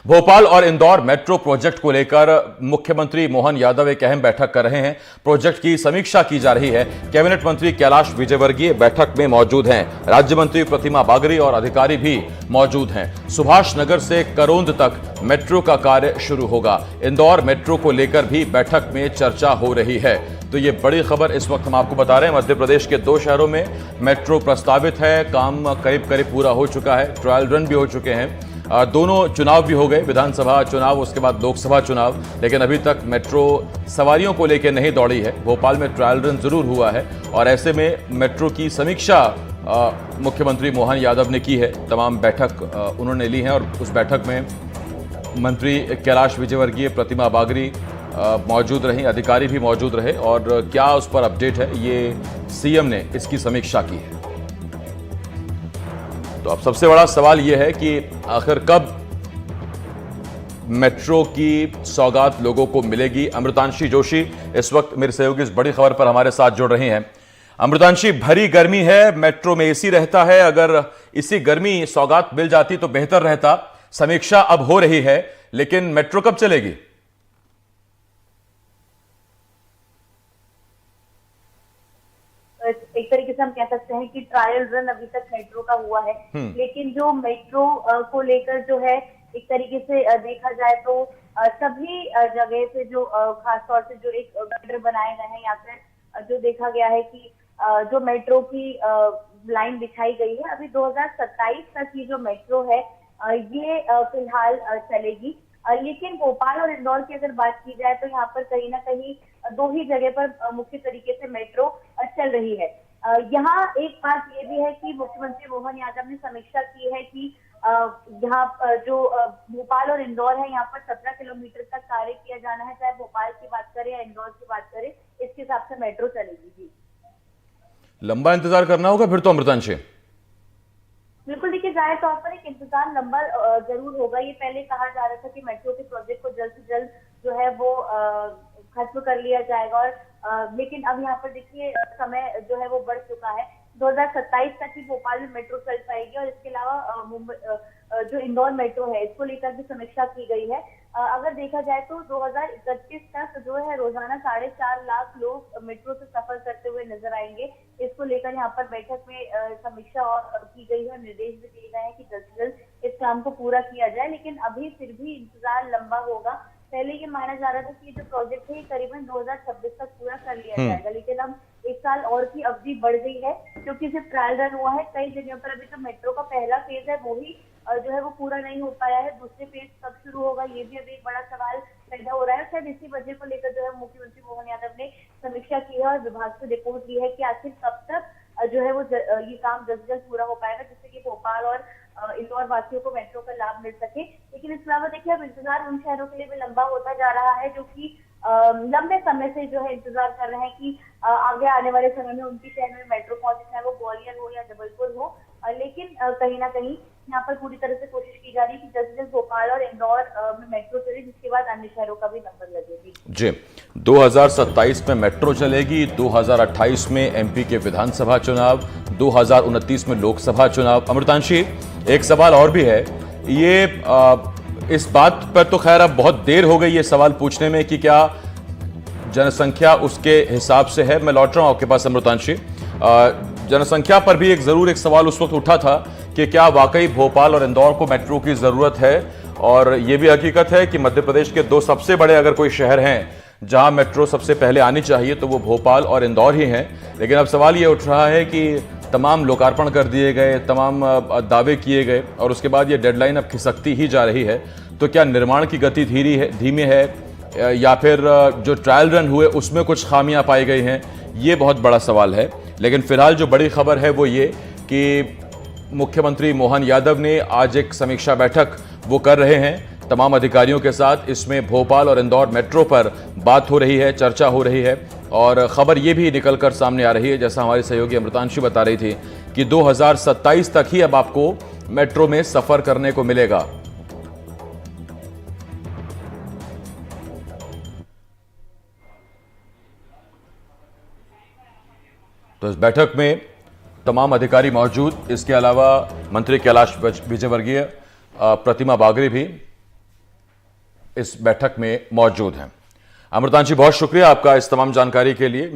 भोपाल और Indore metro project को लेकर मुख्यमंत्री मोहन यादव एक अहम बैठक कर रहे हैं। प्रोजेक्ट की समीक्षा की जा रही है। कैबिनेट मंत्री कैलाश विजयवर्गीय बैठक में मौजूद हैं। राज्य मंत्री प्रतिमा बागरी और अधिकारी भी मौजूद हैं। सुभाष नगर से करोंद तक मेट्रो का कार्य शुरू होगा। इंदौर मेट्रो को लेकर भी बैठक में चर्चा हो रही है। तो ये बड़ी खबर इस वक्त हम आपको बता रहे हैं। मध्य प्रदेश के 2 शहरों में मेट्रो प्रस्तावित है। काम करीब करीब पूरा हो चुका है। ट्रायल रन भी हो चुके हैं। दोनों चुनाव भी हो गए, विधानसभा चुनाव, उसके बाद लोकसभा चुनाव, लेकिन अभी तक मेट्रो सवारियों को लेकर नहीं दौड़ी है। भोपाल में ट्रायल रन जरूर हुआ है और ऐसे में मेट्रो की समीक्षा मुख्यमंत्री मोहन यादव ने की है। तमाम बैठक उन्होंने ली है और उस बैठक में मंत्री कैलाश विजयवर्गीय, प्रतिमा बागरी मौजूद रही, अधिकारी भी मौजूद रहे और क्या उस पर अपडेट है, ये सीएम ने इसकी समीक्षा की है। तो अब सबसे बड़ा सवाल यह है कि आखिर कब मेट्रो की सौगात लोगों को मिलेगी। अमृतांशी जोशी इस वक्त मेरे सहयोगी इस बड़ी खबर पर हमारे साथ जुड़ रही हैं। अमृतांशी, भरी गर्मी है, मेट्रो में एसी रहता है, अगर इसी गर्मी सौगात मिल जाती तो बेहतर रहता। समीक्षा अब हो रही है, लेकिन मेट्रो कब चलेगी? एक तरीके से हम कह सकते हैं कि ट्रायल रन अभी तक मेट्रो का हुआ है, लेकिन जो मेट्रो को लेकर जो है एक तरीके से देखा जाए तो सभी जगह से जो खास तौर से जो एक गटर बनाए गए हैं या फिर जो देखा गया है कि जो मेट्रो की लाइन बिछाई गई है, अभी 2027 तक की जो मेट्रो है ये फिलहाल चलेगी। लेकिन भोपाल और इंदौर की अगर बात की जाए तो यहाँ पर कहीं ना कहीं 2 ही जगह पर मुख्य तरीके से मेट्रो चल रही है। यहाँ एक बात ये भी है कि मुख्यमंत्री मोहन यादव ने समीक्षा की है कि यहाँ जो भोपाल और इंदौर है, यहाँ पर 17 किलोमीटर तक कार्य किया जाना है। चाहे भोपाल की बात करें या इंदौर की बात करें, इसके हिसाब से मेट्रो चलेगी। जी, लंबा इंतजार करना होगा फिर तो अमृतांशी। बिल्कुल, देखिए जाहिर तौर पर एक इंतजार लंबा जरूर होगा। ये पहले कहा जा रहा था कि मेट्रो के प्रोजेक्ट को जल्द से जल्द जो है वो खत्म कर लिया जाएगा और लेकिन अब यहाँ पर देखिए समय जो है वो बढ़ चुका है। 2027 तक ही भोपाल में मेट्रो चल पाएगी और इसके अलावा मुंबई जो इंदौर मेट्रो है इसको लेकर भी समीक्षा की गई है। अगर देखा जाए तो 2031 तक जो है रोजाना 4.5 लाख लोग मेट्रो से सफर करते हुए नजर आएंगे। इसको लेकर यहाँ पर बैठक में समीक्षा और की गई है और निर्देश भी दिए गए हैं कि जल्द से जल्द इस काम को पूरा किया जाए। लेकिन अभी फिर भी इंतजार लंबा होगा। पहले ये माना जा रहा था कि जो प्रोजेक्ट है ये करीबन 2026 तक पूरा कर लिया जाएगा, लेकिन अब 1 साल और की अवधि बढ़ गई है क्योंकि सिर्फ ट्रायल रन हुआ है। कई जगहों पर अभी तो मेट्रो का पहला फेज है वो ही जो है वो पूरा नहीं हो पाया है। दूसरे फेज कब शुरू होगा ये भी अभी एक बड़ा सवाल पैदा हो रहा है। शायद इसी वजह को लेकर जो है मुख्यमंत्री मोहन यादव ने समीक्षा की है और विभाग से रिपोर्ट ली है कि आखिर कब तक जो है वो ये काम जल्द से जल्द पूरा हो पाएगा, जिससे कि भोपाल और इंदौर वासियों को मेट्रो का लाभ मिल सके। लेकिन इसके अलावा देखिए अब इंतजार उन शहरों के लिए भी लंबा होता जा रहा है जो कि लंबे समय से जो है इंतजार कर रहे हैं कि आगे आने वाले समय में उनके शहर में मेट्रो पहुंचे, चाहे वो ग्वालियर हो या जबलपुर हो। लेकिन कहीं ना कहीं यहाँ पर पूरी तरह से कोशिश की जा रही है कि जल्द से जल्द भोपाल और इंदौर में मेट्रो चले, जिसके बाद अन्य शहरों का भी नंबर लगेगी। जी, 2027 में मेट्रो चलेगी, 2028 में एमपी के विधानसभा चुनाव, 2029 में लोकसभा चुनाव। अमृतांशी, एक सवाल और भी है, ये इस बात पर तो खैर अब बहुत देर हो गई ये सवाल पूछने में कि क्या जनसंख्या उसके हिसाब से है। मैं लौट रहा हूं आपके पास अमृतांशी। जनसंख्या पर भी एक सवाल उस वक्त उठा था कि क्या वाकई भोपाल और इंदौर को मेट्रो की जरूरत है। और यह भी हकीकत है कि मध्य प्रदेश के 2 सबसे बड़े अगर कोई शहर हैं जहां मेट्रो सबसे पहले आनी चाहिए तो वो भोपाल और इंदौर ही हैं। लेकिन अब सवाल ये उठ रहा है कि तमाम लोकार्पण कर दिए गए, तमाम दावे किए गए और उसके बाद ये डेडलाइन अब खिसकती ही जा रही है। तो क्या निर्माण की गति धीमी है या फिर जो ट्रायल रन हुए उसमें कुछ खामियां पाई गई हैं, ये बहुत बड़ा सवाल है। लेकिन फिलहाल जो बड़ी खबर है वो ये कि मुख्यमंत्री मोहन यादव ने आज एक समीक्षा बैठक वो कर रहे हैं तमाम अधिकारियों के साथ। इसमें भोपाल और इंदौर मेट्रो पर बात हो रही है, चर्चा हो रही है और खबर ये भी निकलकर सामने आ रही है, जैसा हमारी सहयोगी अमृतांशी बता रही थी, कि 2027 तक ही अब आपको मेट्रो में सफर करने को मिलेगा। तो इस बैठक में तमाम अधिकारी मौजूद, इसके अलावा मंत्री कैलाश विजयवर्गीय, प्रतिमा बागरी भी इस बैठक में मौजूद हैं। अमृतांशी, बहुत शुक्रिया आपका इस तमाम जानकारी के लिए।